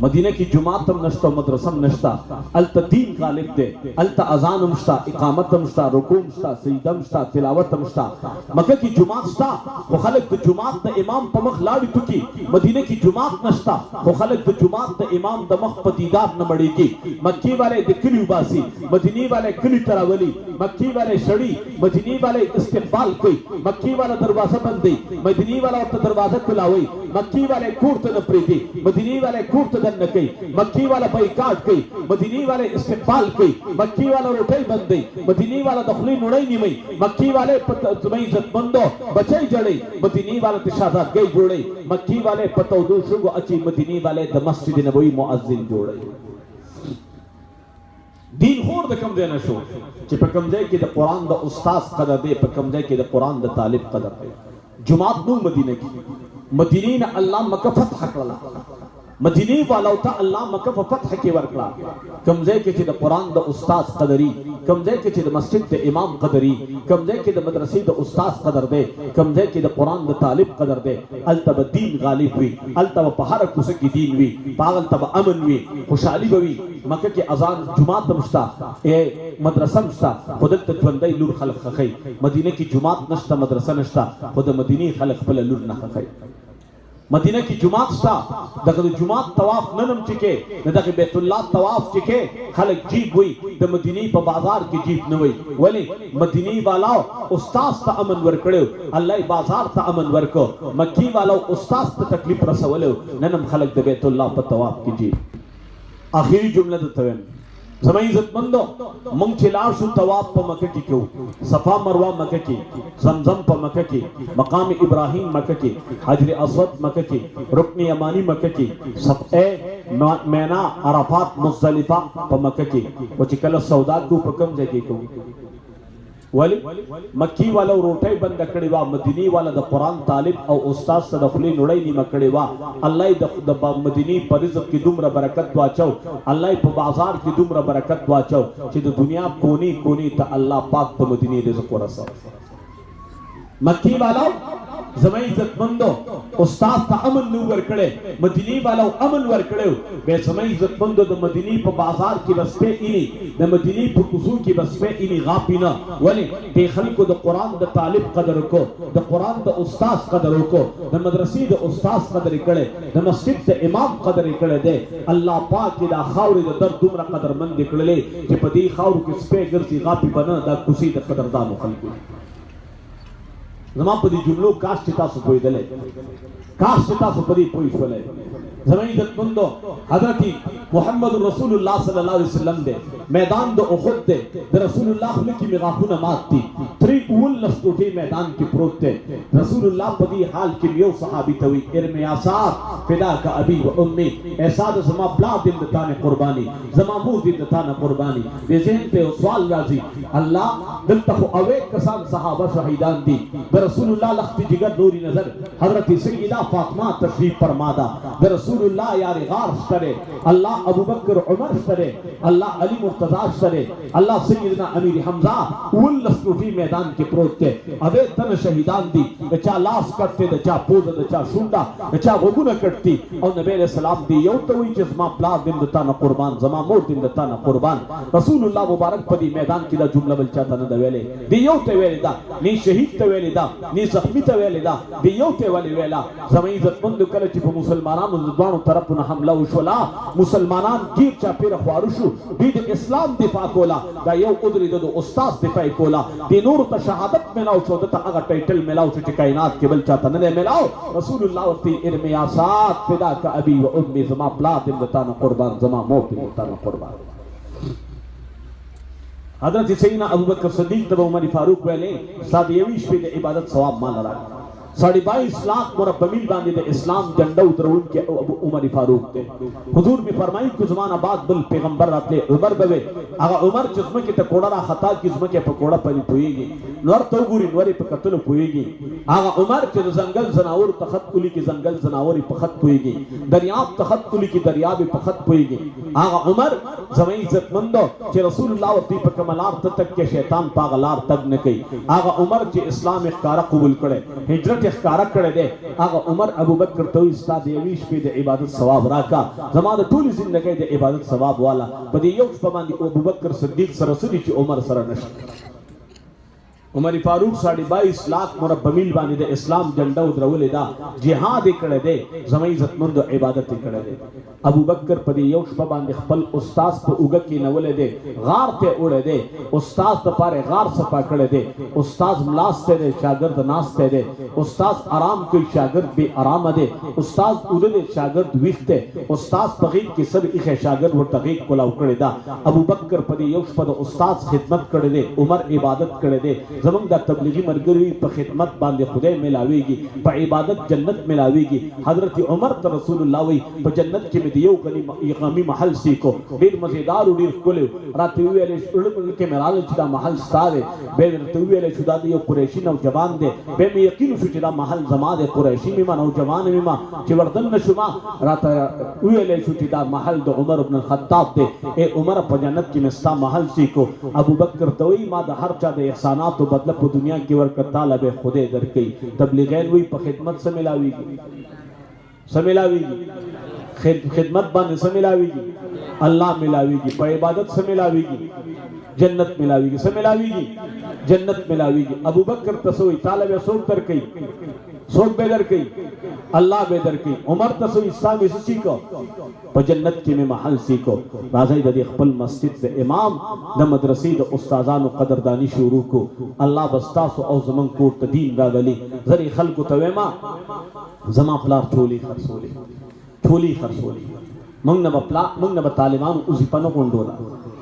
मदीना की जुमात नश्ता मदरसा नश्ता अल दीन गालिब दे अल अजान मुश्ता इकामत मुश्ता रुकू मुश्ता सजदा मुश्ता तिलावत मुश्ता मक्का की जुमात स्ता वो खलक द जुमात द इमाम पमख लाड़ी तुकी मदीना की जुमात नश्ता वो खलक द जुमात द इमाम दमख पदीदार न मड़ेगी मक्की वाले दिखली उबासी मदीनी वाले किली तरावली मक्की वाले शड़ी मदीनी वाले इस्तेकबाल कोई मक्की वाला दरवाजा बंद दे मदीनी वाला दरवाजा खुलावई मक्की वाले कूर्त न प्रीति मदीनी वाले कूर्त दन न कई मक्की वाला बैकाट कई मदीनी वाले इस्तेकबाल कई मक्की वाला रोटाई बंद दे मदीनी वाला दखली नुड़ाई निमई मक्की वाले तुम्हें इज्जत बंदो बचाई जड़े मदीनी वाला तिशादात गई जोड़े मक्की वाले पतो दूसरों अच्छी मदीनी वाले द मस्जिद नबवी मुअज्जिन जोड़े दीन खोर द कम देना शो कि पे कम दे कि द कुरान द उस्ताद कदर दे पे कम दे कि द कुरान द तालिब कदर दे जुमात नू मदीने की मदीनी ने अल्लाह मक्का फतह कला मदीनी वाला ता अल्लाह मक्का फतह के वरकला कम दे कि द कुरान द उस्ताद कदरी कम दे कि द मस्जिद द इमाम कदरी कम दे कि द मदरसे द उस्ताद कदर दे कम दे कि द कुरान द तालिब कदर दे अल तब दीन गालिब हुई अल तब पहाड़ कुस की दीन हुई पागल तब अमन हुई खुशहाली हुई मक्का के अजान जुमात मुश्ता ए मदरसा मुश्ता खुदत तवंदई लूर खलक खई मदीने की जुमात नश्ता मदरसा नश्ता खुद मदीनी खलक बल लूर न खई मदीना की जुमात स्ता दखल जुमात तवाफ ननम चिके न दख बैतुल्लाह तवाफ चिके खलक जीब हुई द मदीनी प बाजार की जीब न हुई वली मदीनी वाला उस्ताद ता अमन वर कड़ो अल्लाह बाजार ता अमन वर को मक्की वाला उस्ताद ता तकलीफ रसवलो ननम खलक द बैतुल्लाह प तवाफ की जीब आखिरी जुमला द तवन समय इज्जतमंदो मंगचिलार सु तवाफ प मक्का की क्यों सफा मरवा मक्का की जमजम प मक्का की मकाम इब्राहिम मक्का की हजर अस्वद मक्का की रुकन यमानी मक्का की सफ़े मैना अराफात मुज़दलिफा प मक्का की वो चिकल सौदा को पकम जगी को वली मक्की वाला रोटे बंद कड़ीवा मदीनी वाला द कुरान तालिब और उस्ताद से दखली नुड़ई नी मकड़ीवा अल्लाह द मदीनी परिज़त की दुमरा बरकत वाचो अल्लाह प बाजार की दुमरा बरकत वाचो कि दुनिया कोनी कोनी त अल्लाह पाक तो मदीनी रिज़्क़ वरसा मक्की वाला जमाई इज्जतमंदो उस्ताद ता अमन नु वर कड़े मदीनी वाला अमन वर कड़े बे जमाई इज्जतमंदो द मदीनी प बाजार की रस्ते इनी द मदीनी प कुसू की रस्ते इनी गापिना वली बे खलको द कुरान द तालिब कदर को द कुरान द उस्ताद कदर को द मदरसे द उस्ताद कदर कड़े द मस्जिद द इमाम कदर कड़े दे अल्लाह पाक की दा खाउरी द दर दुमरा कदर मंद कड़ले कि पदी खाउर की स्पे गर्सी गापी बना द कुसी द कदरदान खलको जमा पदी जुमलो काश चिता सुपोई दले काश चिता सुपदी पोई फले जमाई दत्तंदो हजरती मोहम्मद रसूलुल्लाह सल्लल्लाहु अलैहि वसल्लम दे मैदान दो उहुद दे रसूलुल्लाह की मिगाफुना माती थ्री उल लस्तुटी मैदान की प्रोते रसूलुल्लाह पदी हाल के लियो सहाबी तवी इरमे आसार फिदा का अबी व उम्मी एसाद जमा ब्ला दिन दताने कुर्बानी जमा मुर दिन दताने कुर्बानी दे जहन पे सवाल राजी अल्लाह दिल तक अवे कसान सहाबा शहीदान दी रसूलुल्लाह लख्ती जिगर नूरी नजर हजरत सय्यदा फातिमा तशरीफ फरमादा रसूलुल्लाह यार गार करे अल्लाह अबू बकर उमर करे अल्लाह अली मुर्तजा करे अल्लाह सय्यदना अमीर हमजा उल लस्कुटी मैदान के प्रोते अबे तन शहीदान दी चा लाश कटते द चा पोज द चा शुंडा द चा वगुना कटती और नबी अलैहि सलाम दी यो तो वही जिस्मा प्ला दिन दता न कुर्बान जमा मोर दिन दता न कुर्बान रसूलुल्लाह मुबारक पदी मैदान की दा जुमला बल चाता न दवेले दी यो ते वेले दा नी शहीद ते वेले दा नी जख्मी ते वेले दा दी यो ते वाली वेला जमा इज्जतमंद कले ची मुसलमानान दोनों तरफ न हमला उशला मुसलमानान गिर चा फिर ख्वारुशु दीन इस्लाम दिफा कोला दा यो उदरी दो उस्ताद दिफा कोला दी नूर त शहादत में लाओ शोदत अगा टाइटल में लाओ च कायनात के बल चाता न में लाओ रसूलुल्लाह वती इरमे आसाद फिदा का अबी व उम्मी जमा प्ला दिन दता न कुर्बान जमा मौत दिन दता न कुर्बान हजरत सैयदना अबू बकर सिद्दीक तब उमर फारूक वाले साद येविश पे इबादत सवाब मान रहा 22 लाख मुरब्बा मील बांधे दे इस्लाम झंडा उतरउन के उमर फारूक थे। हुजूर में फरमाई कुछ जमाना बाद बल पैगंबर रातले उमर बवे आगा उमर जिस्म के तकोड़ा खता किस्म के पकोड़ा परी पोएगी नर तो गुरी नवरी पे कत्ल पोएगी आगा उमर के जंगल जनावर तखत कुली की जंगल जनावर पखत पोएगी दरियाब तखत कुली की दरियाब पखत पोएगी आगा उमर जमे इज्जतमंदो के रसूलुल्लाह ती पे कमलार तक के शैतान पागलार तक न कई आगा उमर के इस्लाम इख्तियार कबूल करे हिजरत इख्तियार करे दे आगा उमर अबू बकर तो इस्ता देवीश पे दे इबादत सवाब राका जमाने टूल जिंदगी दे इबादत सवाब वाला बदी योक्ष पमांदी अबू बकर सिद्दीक सरसरी ची उमर सरनश उमर फारूक 22 लाख मुरब्बा मील बानी दे इस्लाम झंडा उतरवले दा जिहाद इकड़े दे जमे इज्जतमंद इबादत इकड़े दे अबू बकर पदी योक्ष पमांदी खपल उस्ताद पे उगक की नवले दे गार पे उड़े दे उस्ताद त पारे गार सपा कड़े दे उस्ताद मलास्ते दे शागिर्द नास्ते दे उस्ताद आराम कोई शागिर्द भी आराम दे उस्ताद उड़े शागिर्द विखते उस्ताद तगीद की सब इखे शागिर्द वो तगीद कोला उकड़े दा अबू बकर पदी योक्ष पद उस्ताद खिदमत कड़े दे उमर इबादत कड़े दे जमंग दा तबलीगी मरगरी पे खिदमत बांधे खुदे मिलावेगी पे इबादत जन्नत मिलावेगी हजरत उमर त रसूलुल्लाह वही पे जन्नत के दियो कनी यकामी महल सीको बीर मजेदार उड़ी कोले रात वेले उड़ के मेराल चिदा महल स्तारे बे वेले शुदा दियो कुरैशी नौजवान दे बे में यकीन सुचिदा महल जमा दे कुरैशी में नौजवान में मा चिवरदन नशुमा रात वेले सुचिदा महल दो उमर इब्न खत्ताब दे ए उमर पे जन्नत के मिस्ता महल सीको अबू बकर तोई मा द हर चा दे एहसानात तो बदला को दुनिया की वर्कत तालब खुदे दर कई तबलीगैन वही पे खिदमत से मिलावेगी खिदमत बंद से मिलावेगी अल्लाह मिलावेगी पे इबादत से मिलावेगी जन्नत मिलावेगी से मिलावेगी जन्नत मिलावेगी अबू बकर तसोई तालब सोख दर कई सोख बेदर कई अल्लाह बेदर कई उमर तसोई इस्लाम इसी को पे जन्नत की में महल सीखो राज़ी ददी खपल मस्जिद दे इमाम द मदरसी द उस्तादान कदरदानी शुरू को अल्लाह बस्ता सो औ जमन को तदीन रागली जरी खल्क तवेमा जमा प्लार छोली खरसोली मंग न तालिबान उसी पनो कोंडोला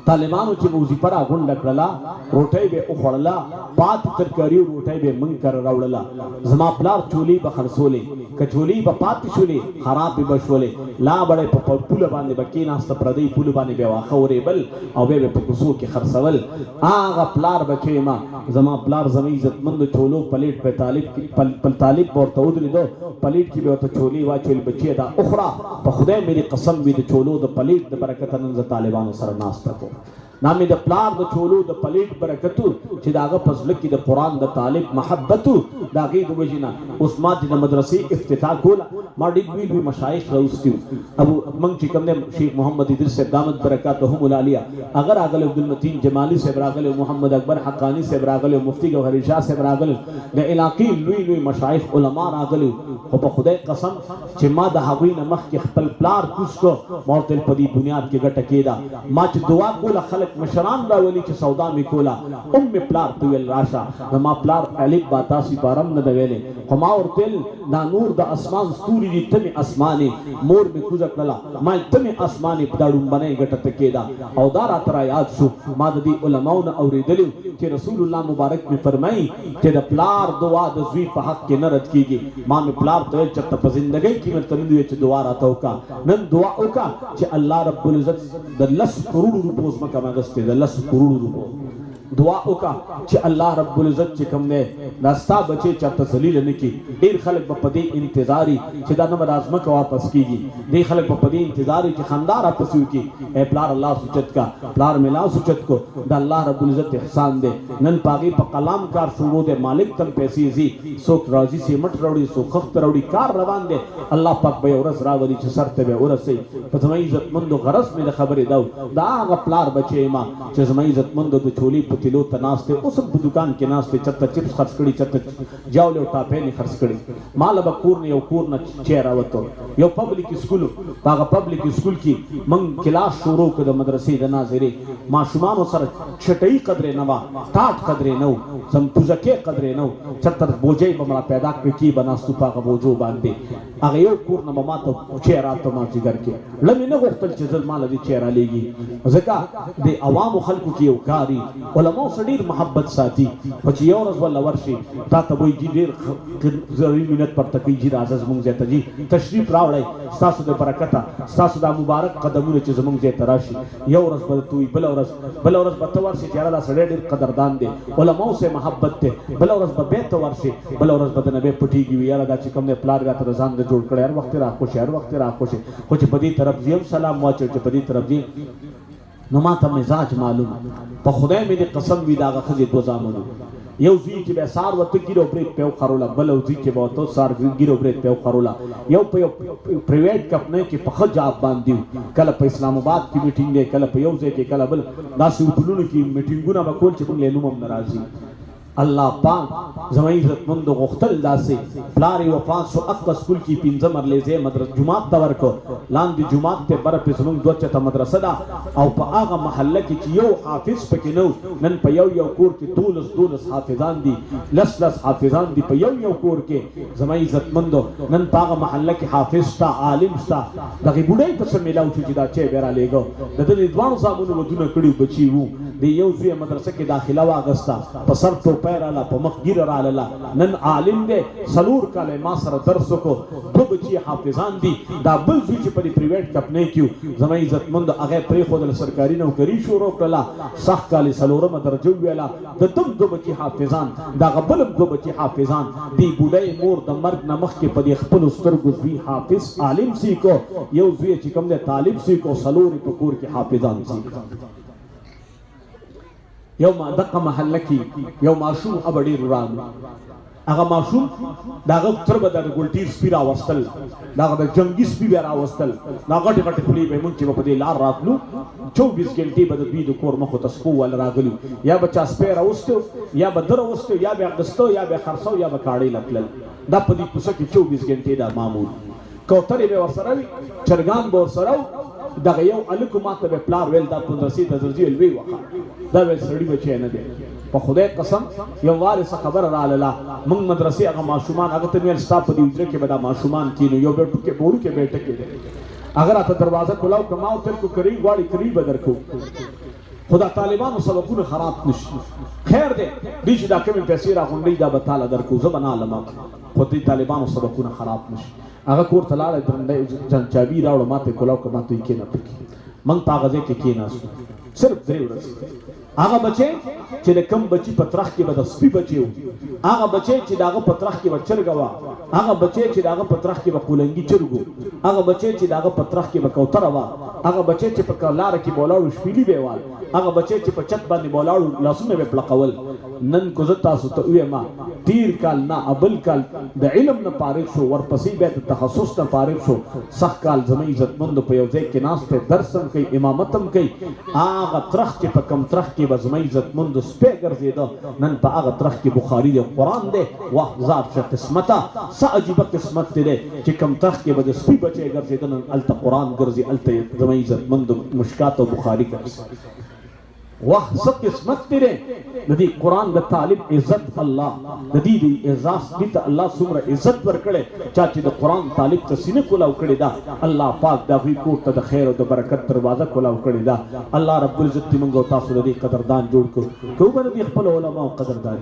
तालिबान ची उसी परा गुंड कला रोटे बे उखड़ला पात तरकारी रोटे बे मंग कर रावड़ला जमा प्लार चोली बखरसोले कचोली बपात चोली खराब बे बशोले ला बड़े पुल बांधे बकी नास्त प्रदई पुल बांधे बे वाखोरे बल औ बे पुसो के खरसवल आगा प्लार बचे मा जमा प्लार जमी इज्जतमंद चोलो प्लेट पे तालिब और तौदरी दो प्लेट की बे तो चोली वा चोली बचे दा उखरा खुदा मेरी कसम भी चोलो द प्लेट द बरकत नंज तालिबान सर नास्ता को नामी द प्लार द चोलो द प्लेट बरकतु चिदागा फजल की द कुरान द तालिब महब्बतु दागी द वजना उस्मान द मदरसे इफ्तिताह कोला माडी भी मशाइख रउस्ती अबू मंग चिकम ने शेख मोहम्मद इदरिस से दामत बरकातहुम उलालिया अगर आगल अब्दुल मतीन जमाली से बरागल मोहम्मद अकबर हक्कानी से बरागल मुफ्ती गौहर शाह से बरागल द इलाकी लुई मशाइख उलमा रागल हो खुदा कसम चिमा द हावी नमख के खपल प्लार कुछ को मौतल पदी बुनियाद के गटकेदा माच दुआ कोला खलक मशरान दा वली के सौदा में कोला में प्लार तुवेल राशा नमा प्लार अलिफ बातासी बारम न दवेले खमा और तेल ना नूर दा आसमान स्तूरी दी तमे आसमानी मोर में कुजक लला मा तमे आसमानी पदाड़ुम बने गटत केदा औदारा तरा याद सु माददी उलमाउन औरी दलु के रसूलुल्लाह मुबारक में फरमाई के द प्लार दुआ द जुई पे हक के न रद कीगी मा में प्लार तो चत प जिंदगी की में तमिद विच दुआ रातो का नन दुआ ओका जे अल्लाह रब्बुल इज्जत द लस करोड़ रुपयों में कमा गस्ते द लस करोड़ रुपयों दुआ ओका चे अल्लाह रब्बुल इज्जत चे कमने रास्ता बचे चा तसलील निकी देर खलक बपदी इंतजारी चे दा नमर आजमा का वापस कीगी देर खलक बपदी इंतजारी चे खानदार आपसी की ए प्लार अल्लाह सुचत का प्लार मिला सुचत को दा अल्लाह रब्बुल इज्जत एहसान दे नन पागी प कलाम कार शुरू दे मालिक तम पैसी जी सो राजी से मट रौड़ी सो खफ्त रौड़ी कार रवान दे अल्लाह पाक बे औरस रावरी चे सरते बे औरस से पतमई इज्जत मंदो गरस में खबर दाऊ दा ग प्लार बचे मा चे जमई इज्जत मंदो तो छोली तिलो तनास्ते उस दुकान के नास्ते चत्त चिप्स खर्च कड़ी चत्त जाओ ले टापे ने खर्च कड़ी माल बकूर ने यो कूर न चेहरा वतो यो पब्लिक स्कूल पागा पब्लिक स्कूल की मंग क्लास शुरू के द मदरसे द नाज़िरे माशुमानो सर छटई कदरे नवा टाट कदरे नौ सम तुजके कदरे नौ चत्तर बोझे बमला पैदा की बनास्तु पागा बोझो बांधे هغه یو کور نه ما ته چیرې راته ما جګر کې لمې نه غوښتل چې زه ماله دې چیرې لېږي ځکه د عوامو خلکو کې یو کاري علماو سره ډېر محبت ساتي خو چې یو ورځ وله ورشي تا ته وایي جي ډېر ضروري منت پرته کوي جي راځه زموږ ځای ته جي تشریف راوړئ ستاسو د برکته ستاسو دا مبارک قدمونه چې زموږ ځای ته راشي یو ورځ به ته وایي بله ورځ به ته ورشي چې یاره دا سړی ډېر قدردان دی علماو سره محبت دی بله ورځ به بیا ته ورشي بله ورځ به د نه بیا پټېږي وي یاره دا چې کوم دی پلار راته د ځان د جوړ کړی هر وخت یې راخوشي هر وخت یې راخوشي خو چې په دې طرف ځي هم سلام واچوي چې په دې طرف ځي نو ما ته مزاج معلوم په خدای مې دې قسم وي د هغه ښځې دوه زامنو یو زوی چې به سار ورته ګیرو برېک په وخروله بل زوی چې به ورته سار ګیرو برېک په وخروله یو په یو پرایویټ کمپنۍ کې په ښه جاب باندې کله په اسلام آباد کې میټینګ دی کله په یو ځای کې کله بل داسې هوټلونو کې میټینګونه به کول چې موږ له نوم هم نه راځي الله پاک زما عزتمند غختل داسې پلار وفات شو اقصا سکول کې پنځه مرلېزه مدرسه جمعات ته ورکو لاندې جمعات ته بر په زموږ دوه چته مدرسه ده او په هغه محله کې چې یو حافظ پکې نو نن په یو کور کې 12 حافظان دي لس حافظان دي په یو کور کې زما عزتمند نن په هغه محله کې حافظ تا عالم تا دغه بډای په سم ملاو چې دا چې بیره لګو د دې دوه زامنو ودونه کړي بچي وو د یو ځای مدرسه کې داخله واغستا په سر ته پیراله په مخ ګیر رااله نن عالم دی سلور کاله ما سره درس کو دو بچي حافظان دي دا بل ځای چې په پرایویټ کمپنۍ کې زما عزتمند هغه پرې خو د سرکاري نوکری شروع کړه صح کاله سلورمه درجه ویلا د تم دو بچي حافظان دا غبل دو بچي حافظان دی بډای مور د مرګ نمخ کې په خپل سترګو زوی حافظ عالم سی کو یو زوی چې کوم د طالب سی کو سلور په کور کې حافظان سی یو ما دغه محله کې یو ماشوم ابډی روان هغه ماشوم داغه تر به د ګولټیر سپی راوستل داغه د جنگي سپی به راوستل دا غټ پلی به مونږ چې په دې لار راتلو 24 غنټې به د دوی د کور مخ ته سپو ول راغلو یا به چا سپی راوستو یا به در وستو یا به اغستو یا به خرڅو یا به کاړې لپل دا په دې پوسه کې 24 غنټې دا معمول کوترې به ورسره وي چرګان به ورسره دغه یو الکو ماته به پلار ویل دا په رسید د زرزی وی وخه دا به سړی بچی نه دی په خدای قسم یو وارث خبر را لاله موږ مدرسې هغه ماشومان هغه ته ویل ستا په دې وجه کې به دا ماشومان کینو یو به ټوکې بورو کې به ټکې اگر اته دروازه کلاو کماو تل کو کری غواړي کری بدر کو خدا طالبانو سبقونه خراب نشي خیر دی دې دا کوم پیسې را غونډې دا به تعالی درکو زبنا علما خو دې طالبانو سبقونه خراب نشي هغه کور تلاله درنده چابي راوړ ماته کلاو کما ته کې نه پکې من پاغه کې ناسو صرف درې ورځې هغه بچي چې کم بچي پترخ کې به د سپي بچي هغه بچي چې داغه پترخ کې به چرګوا هغه بچي چې داغه پترخ کې به کولنګي چرګو هغه بچي چې داغه پترخ کې به کوتره وا هغه بچي چې په لار کې بولاړو شپېلي بیوال هغه بچي چې په چت باندې بولاړو لاسونه به پلقول نن کو زتا سو ته وې ما تیر کال نه ابل کال د علم نه فارغ شو ورپسې به د تخصص نه فارغ شو صح کال زمي عزتمند په یو ځای کې ناس ته درسم کوي امامتم کوي هغه ترخ چې په کم ترخ کې به زمي عزتمند سپه ګرځیدا نن په هغه ترخ کې بخاري دی قران دی واه ذات شه قسمته عجیب قسمت دی چې کم ترخ کې به د سپي بچي ګرځیدا نن الته قران ګرځي الته زمي عزتمند مشکات او بخاري ګرځي واه څه قسمت دی د دې قران د طالب عزت الله د دې اعزاز دې ته الله څومره عزت ورکړي چې د قران طالب ته سینه کولاو کړي دا الله پاک دا وی کوټ ته د خیر او د برکت دروازه کولاو کړي دا الله رب العزت موږ تاسو د دې قدردان جوړ کړو کومه دې خپل علماء قدردان